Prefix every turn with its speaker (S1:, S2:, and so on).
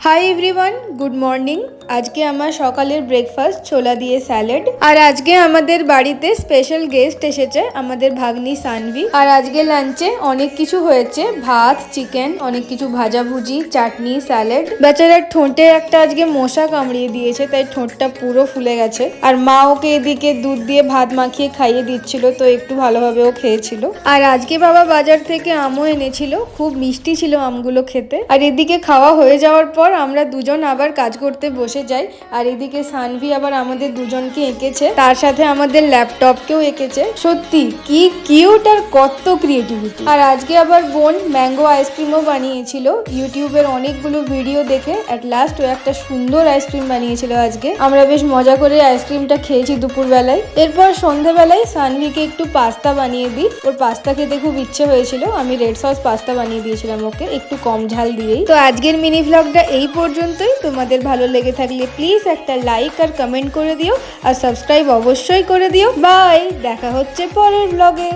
S1: Hi everyone, good morning. আজকে আমার সকালের ব্রেকফাস্ট ছোলা দিয়ে স্যালাড। আর আজকে আমাদের বাড়িতে স্পেশাল গেস্ট এসেছে, আমাদের ভাগ্নি সানভি। আর আজকে লাঞ্চে অনেক কিছু হয়েছে, ভাত, চিকেন, অনেক কিছু ভাজাভুজি, চাটনি, স্যালাড। বেচারার ঠোঁটে একটা আজকে মশা কামড়িয়ে দিয়েছে, তাই ঠোঁটটা পুরো ফুলে গেছে। আর মা ওকে এদিকে দুধ দিয়ে ভাত মাখিয়ে খাইয়ে দিচ্ছিল, তো একটু ভালোভাবে ও খেয়েছিল। আর আজকে বাবা বাজার থেকে আমও এনেছিল, খুব মিষ্টি ছিল আমগুলো খেতে। আর এদিকে খাওয়া হয়ে যাওয়ার পর আমরা দুজন আবার কাজ করতে বসে যাই। আর এদিকে সানভি আবার আমাদের দুজনকে এঁকেছে, তার সাথে আমাদের ল্যাপটপকেও এঁকেছে। সত্যি কি কিউট আর কত ক্রিয়েটিভিটি। আর আজকে আবার বোন ম্যাঙ্গো আইসক্রিমও বানিয়েছিল। ইউটিউবের অনেকগুলো ভিডিও দেখে অ্যাট লাস্ট ও একটা সুন্দর আইসক্রিম বানিয়েছিল আজকে। আমরা বেশ মজা করে আইসক্রিমটা খেয়েছি দুপুর বেলায়। এরপর সন্ধ্যাবেলায় সানভিকে একটু পাস্তা বানিয়ে দিই, ওর পাস্তা খেতে খুব ইচ্ছে হয়েছিল। আমি রেড সস পাস্তা বানিয়ে দিয়েছিলাম ওকে, একটু কম ঝাল দিয়েই। তো আজকের মিনি ভ্লগটা এই পর্যন্তই। তোমাদের ভালো লেগে থাকলে প্লিজ একটা লাইক আর কমেন্ট করে দিও, আর সাবস্ক্রাইব অবশ্যই করে দিও। বাই, দেখা হচ্ছে পরের ব্লগে।